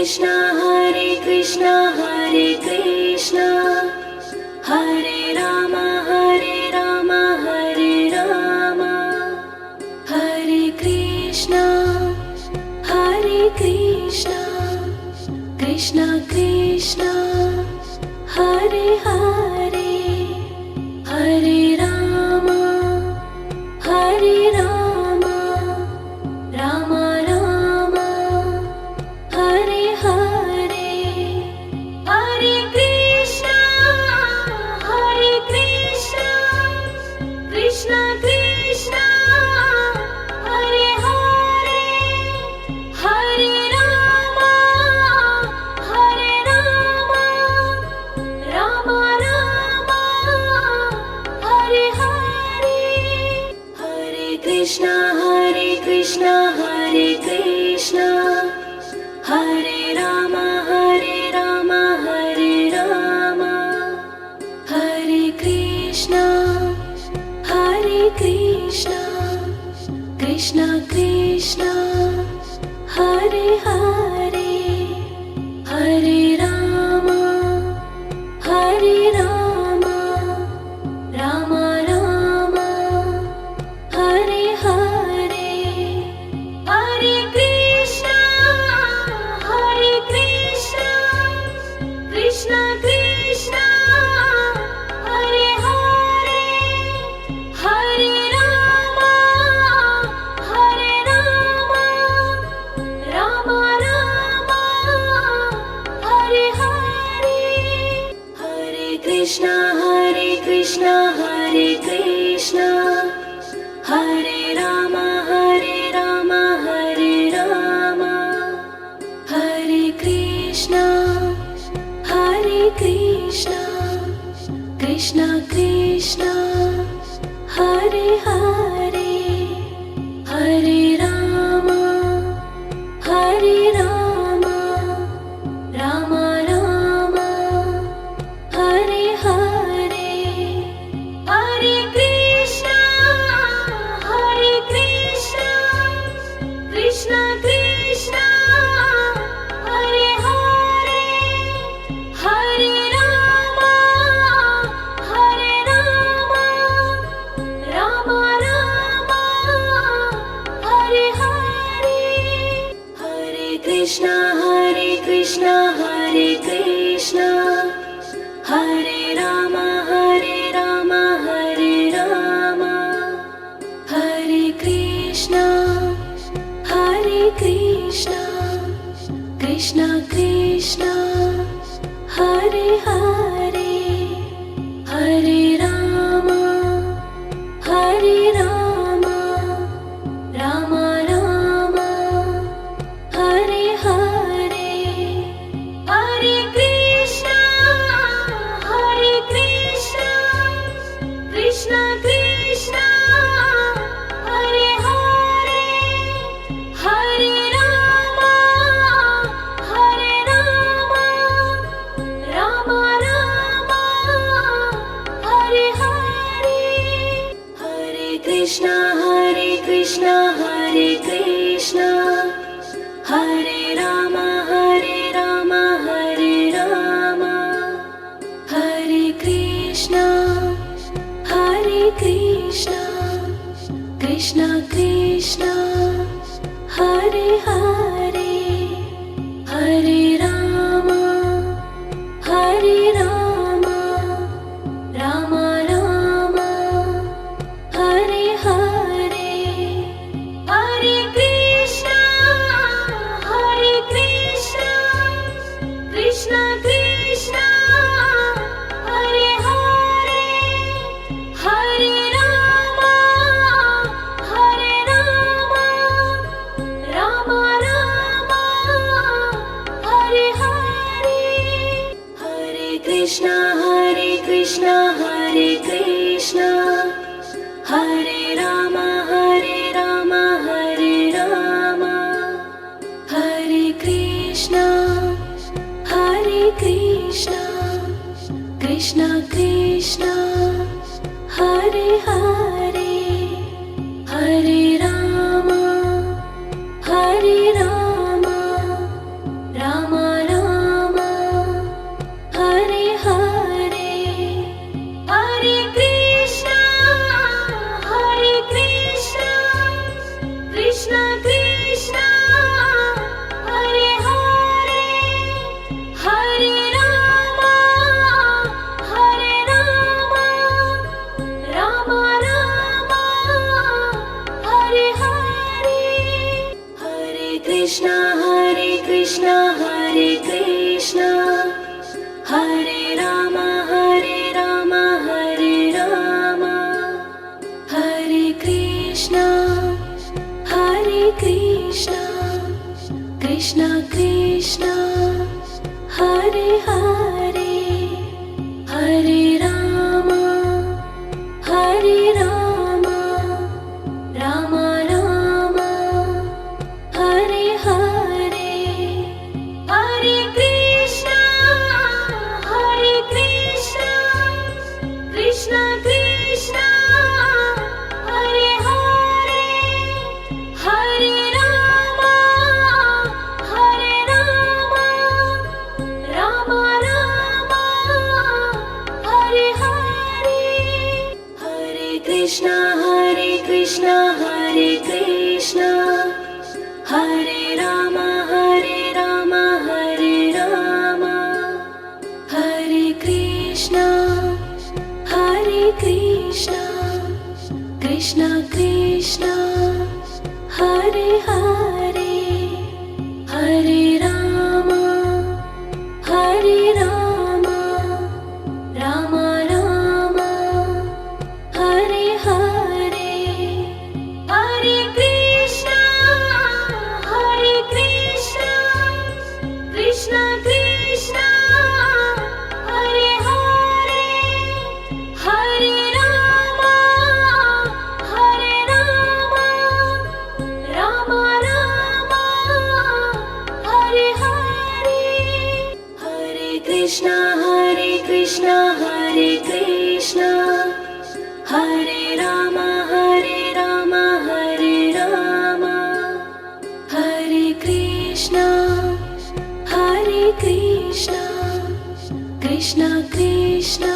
Krishna Hare Krishna Hare Rama Hare Rama Hare Rama Hare Krishna Krishna Krishna Hare Hare Hare Rama Rama Rama Hare Hare Hare Krishna Krishna Krishna Hare Hare Hare Rama Rama Rama Hare Hare Hare Krishna Hare Krishna Hare Rama Hare Rama Hare Krishna Krishna Krishna Hare Hare Hare Rama Rama Rama Hare Hare Hare Krishna Krishna Krishna Hare Hare Hare Rama Rama Rama Hare Hare Hare Krishna Hare Krishna Hare Rama Hare Rama Hare Krishna Krishna Krishna Hare Hare Hare Rama Rama Rama Hare Hare Hare Krishna Krishna Krishna Hare Hare Hare Rama Rama Rama Hare Hare Hare Krishna Hare Krishna Hare Rama Hare Rama Hare Krishna Krishna Krishna Hare Hare Hare Rama Rama Rama Hare Hare Hare Krishna Krishna Krishna Hare Hare Hare Rama Rama Rama Hare Hare Hare Krishna Hare Krishna Hare Rama Hare Rama Hare Krishna Krishna Krishna Hare Hare Hare Rama Rama Rama Hare Hare Hare Krishna Krishna Krishna Hare Hare Hare Rama Rama Rama Hare Hare Hare Krishna Hare Krishna Hare Rama Hare Rama Hare Krishna Krishna Krishna Hare Hare Hare Rama Rama Krishna Hare Krishna Hare Rama Hare Rama Hare Krishna Krishna Krishna Hare Hare Hare Rama Rama Rama Hare Hare Hare Krishna Krishna Krishna Hare Hare Hare Rama Rama Rama Hare Hare Hare Krishna Hare Krishna Hare Rama Hare Krishna Krishna Krishna Hare Hare Hare Rama Rama Rama Hare Hare Hare Krishna Krishna Krishna Hare Hare Hare Rama Rama Rama Hare Hare Hare Krishna Hare Krishna Hare Rama Hare Krishna Krishna Krishna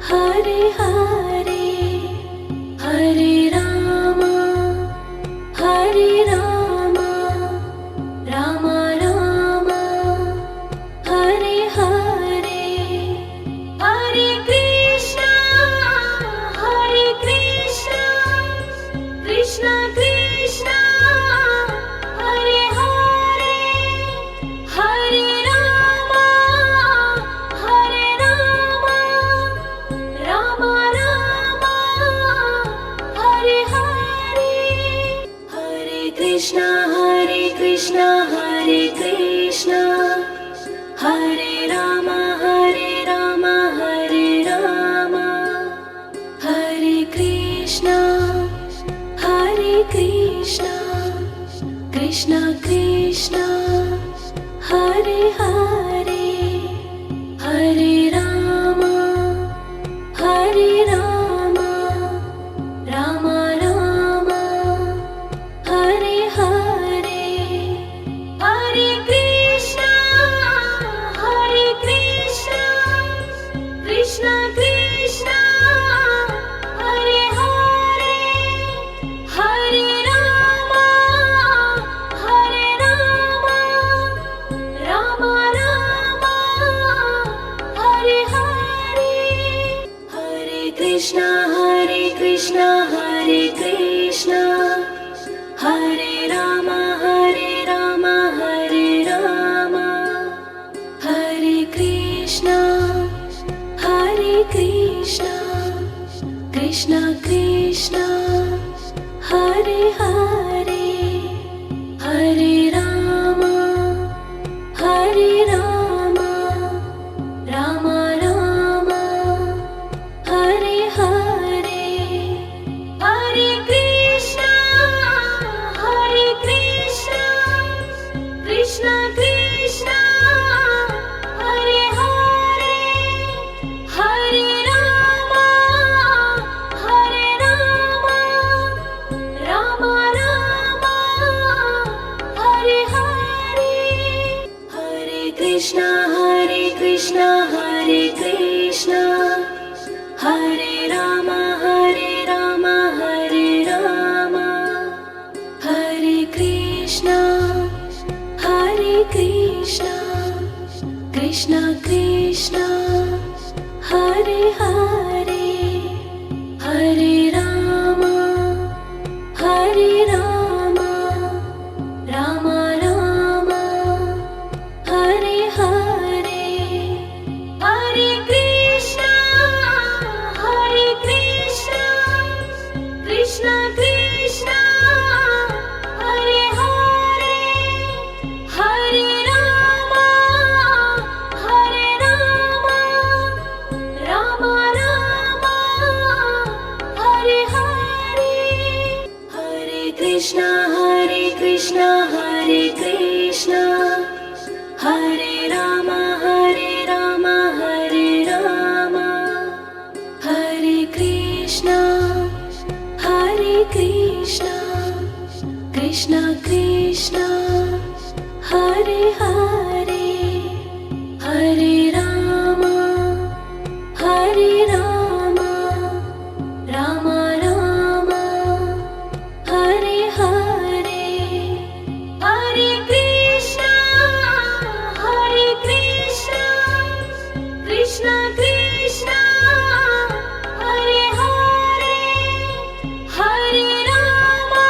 Hare Hare Hare Rama Rama Rama Hare Hare Hare Krishna Krishna Krishna Hare Hare Hare Rama Rama Rama Hare Hare Hare Krishna Hare Krishna Hare Rama Hare Krishna Krishna Krishna Hare Hare Hare Rama Rama Rama Hare Hare Hare Krishna Krishna Krishna Hare Hare Hare Rama Rama Rama Hare Hare Hare Krishna Hare Krishna Hare Rama Hare Krishna Krishna Krishna Hare Hare Hare Rama Rama Rama Hare Hare Hare Krishna Krishna Krishna Hare Hare Hare Rama Rama Rama Hare Hare Hare Krishna Hare Krishna Hare Rama Hare Krishna Krishna Krishna Hare Hare Hare Rama Rama Krishna Hare Krishna Hare Rama Hare Rama Hare Krishna Krishna Krishna Hare Hare Hare Rama Rama Rama Hare Hare Hare Krishna Krishna Krishna Hare Hare Hare Rama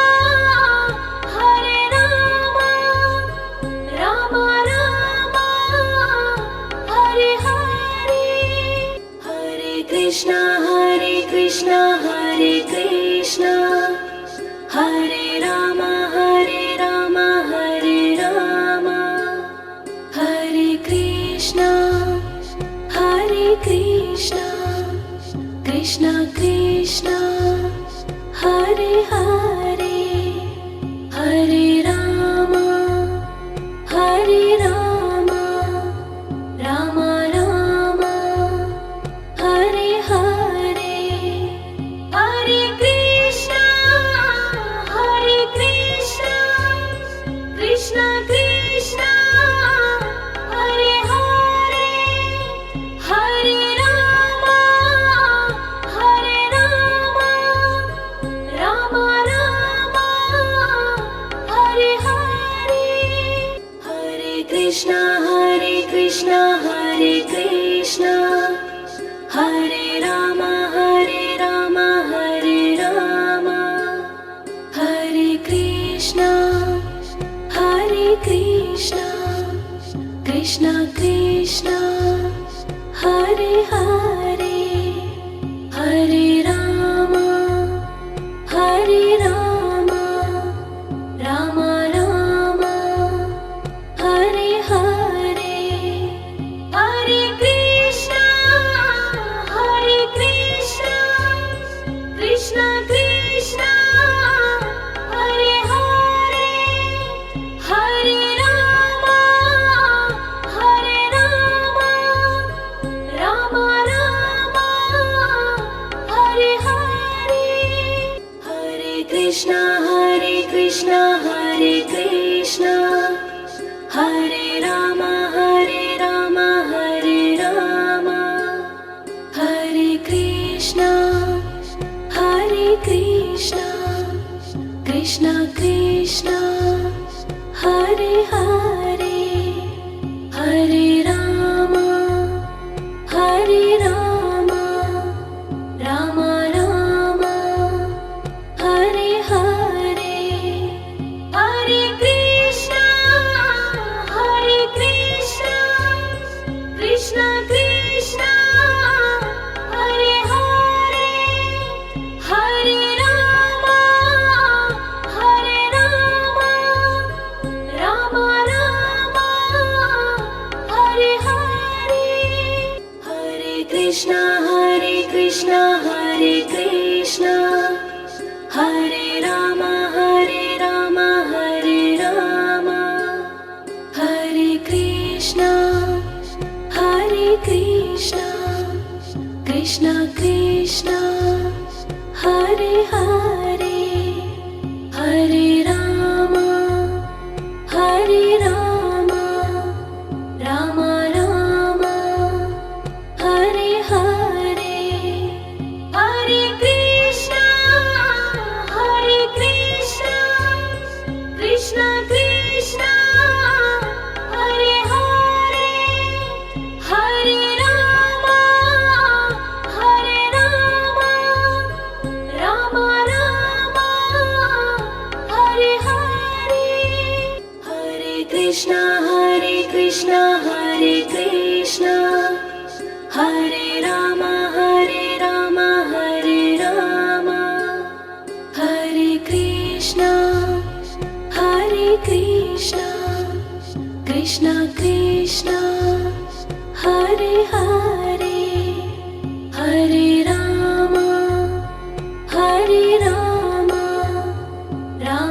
Rama Rama Hare Hare Hare Krishna Hare Krishna Hare Rama Hare Rama Hare Krishna Krishna Krishna Hare Hare Hare Rama Rama Rama Hare Hare Hare Krishna Krishna Krishna Hare Hare Hare Rama Rama Rama Hare Hare Hare Krishna Hare Krishna Hare Rama Hare Rama Hare Krishna Krishna Krishna Hare Hare Hare Rama Rama Rama Hare Hare Hare Krishna Krishna Krishna Hare Hare Hare Rama Rama Rama Hare Hare Hare Krishna Hare Krishna Hare Rama Hare Rama Hare Krishna Krishna Krishna Hare Hare Hare Rama Rama Rama Hare Hare Hare Krishna Krishna Krishna Hare Hare Hare Rama Rama Rama Hare Hare Hare Krishna Hare Krishna Hare Rama Hare Rama Hare Krishna Krishna Krishna Hare Hare Hare Rama Rama Rama Hare Hare Hare Krishna Krishna Krishna Hare Hare Hare Rama Rama Rama Hare Hare Hare Krishna Hare Krishna Hare Rama Hare Rama Hare Krishna Krishna Krishna Hare Hare Hare Rama Rama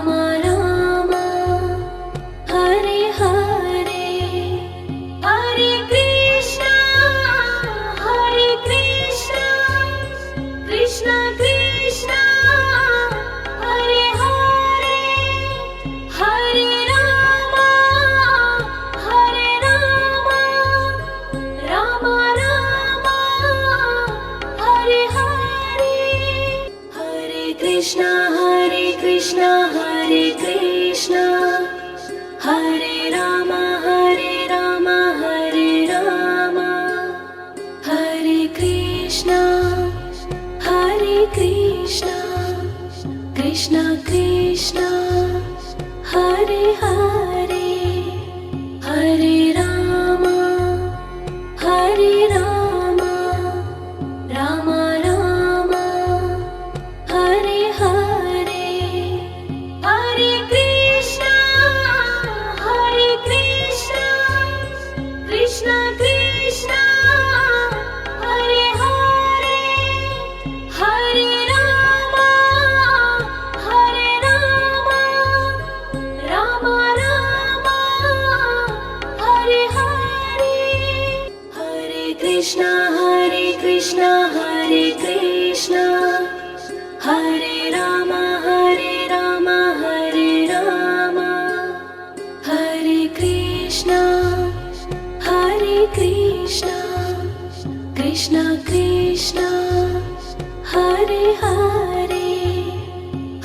Krishna Hare Krishna Hare Rama Hare Rama Hare Rama Hare Krishna Krishna Krishna Hare Hare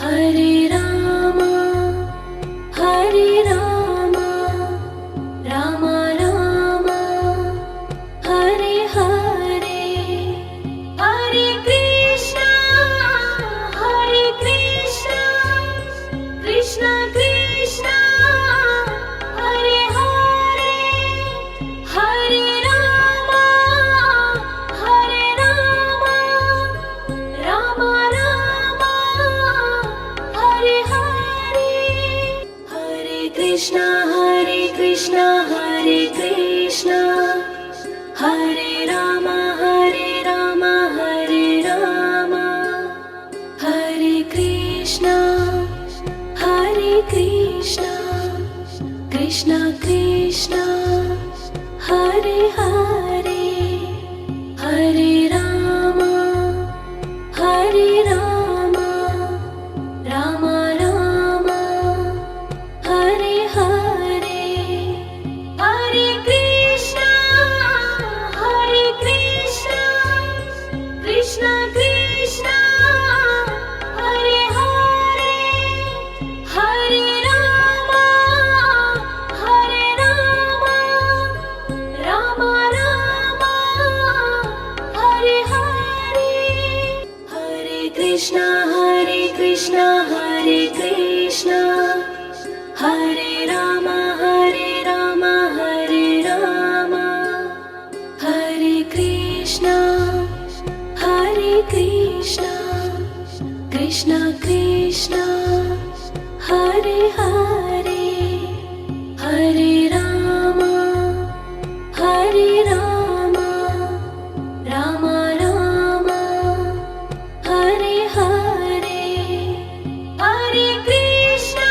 Hare Rama Rama Rama Hare Hare Hare Krishna Krishna Krishna Hare Hare Hare Rama Rama Rama Hare Hare Hare Krishna Hare Krishna Hare Rama Hare Rama Hare Krishna Krishna Krishna Hare Hare Hare Rama Rama Rama Hare Hare Hare Krishna Krishna Krishna Hare Hare Hare Rama Rama Rama Hare Hare Hare Krishna Hare Krishna Hare Rama Hare Rama Hare Krishna Krishna Krishna Hare Hare Hare Rama Rama Rama Hare Hare Hare Krishna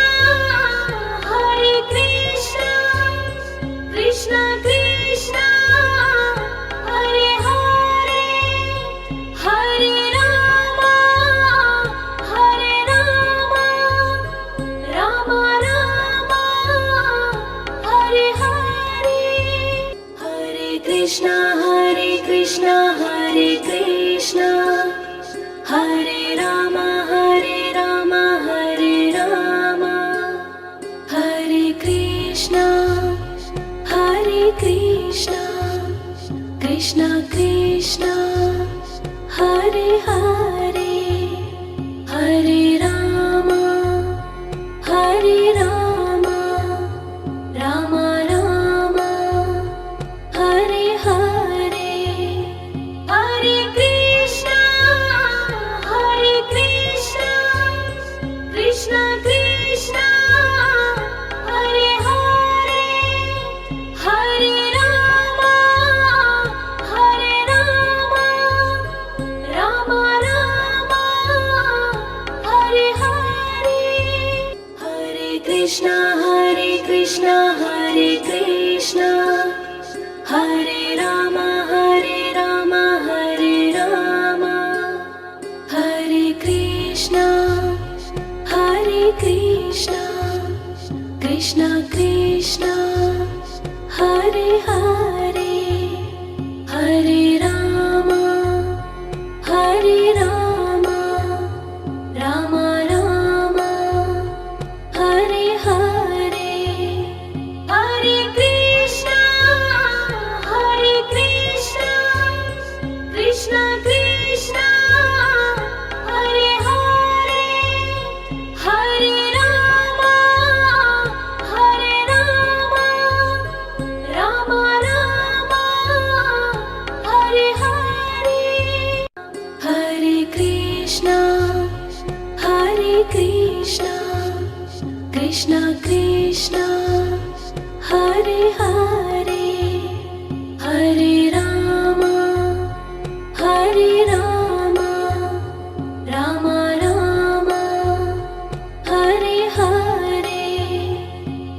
Krishna Krishna Hare Hare Hare Rama Rama Rama Hare Hare Hare Krishna Hare Krishna Hare Rama Hare Rama Hare Krishna Krishna Krishna Hare Hare Hare Rama Rama Rama Hare Hare Hare Krishna Krishna Krishna Hare Hare Hare Rama Rama Rama Hare Hare Hare Krishna Hare Krishna Hare Rama Hare Rama Hare Krishna Krishna Krishna Hare Hare Hare Rama Rama Rama Hare Hare Hare Krishna Krishna Krishna Hare Hare Hare Rama Rama Rama Hare Hare Hare Krishna Krishna Krishna Hare Hare Hare Rama Rama Rama Hare Hare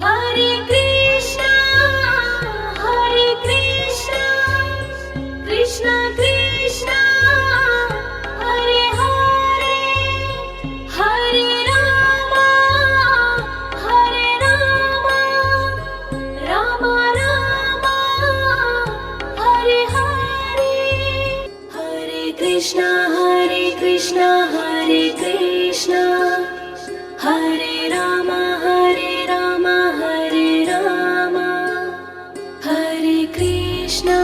Hare Krishna Krishna Krishna Krishna Hare Krishna Hare Rama Hare Rama Hare Rama Hare Krishna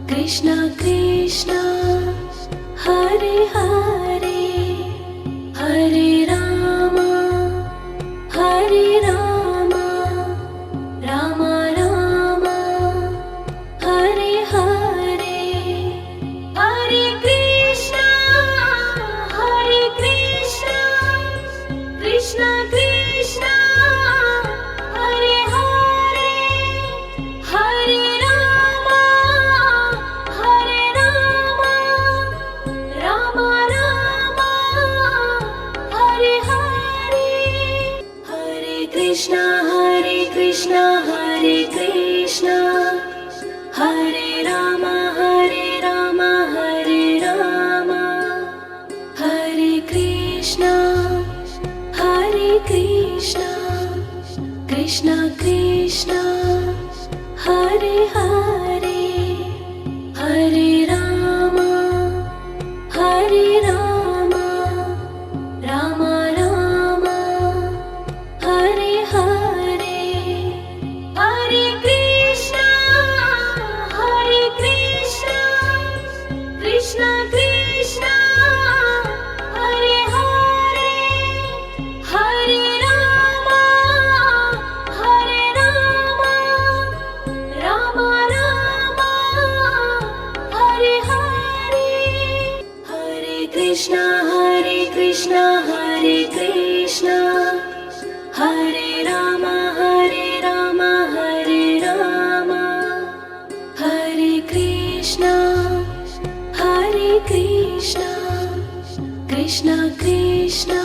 Krishna Krishna Hare Hare Hare Rama Rama Rama Hare Hare Hare Krishna Krishna Krishna Hare Hare Hare Rama Rama Rama Hare Hare Hare Krishna Hare Krishna Hare Rama Hare Rama Hare Krishna Krishna Krishna Hare Hare Hare Rama Rama Rama Hare Hare Hare Krishna Krishna Krishna Hare Hare Hare Rama Rama Rama Hare Hare Hare Krishna Hare Krishna Hare Rama Hare Rama Hare Krishna Krishna Krishna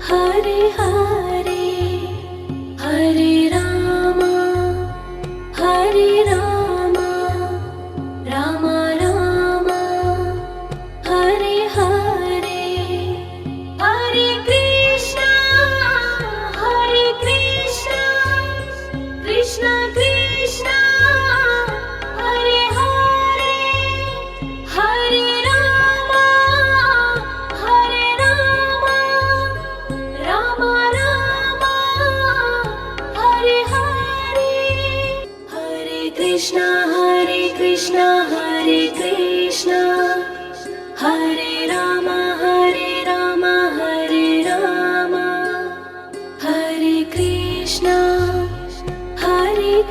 Hare Hare Hare Rama Rama Rama Hare Hare Hare Krishna Krishna Krishna Hare Hare Hare Rama Rama Rama Hare Hare Hare Krishna Hare Krishna Hare Rama Hare Rama Hare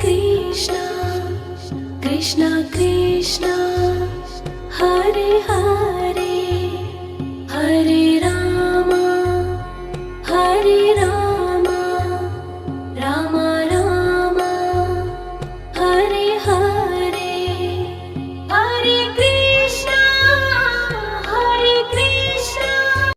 Krishna Krishna Krishna Hare Hare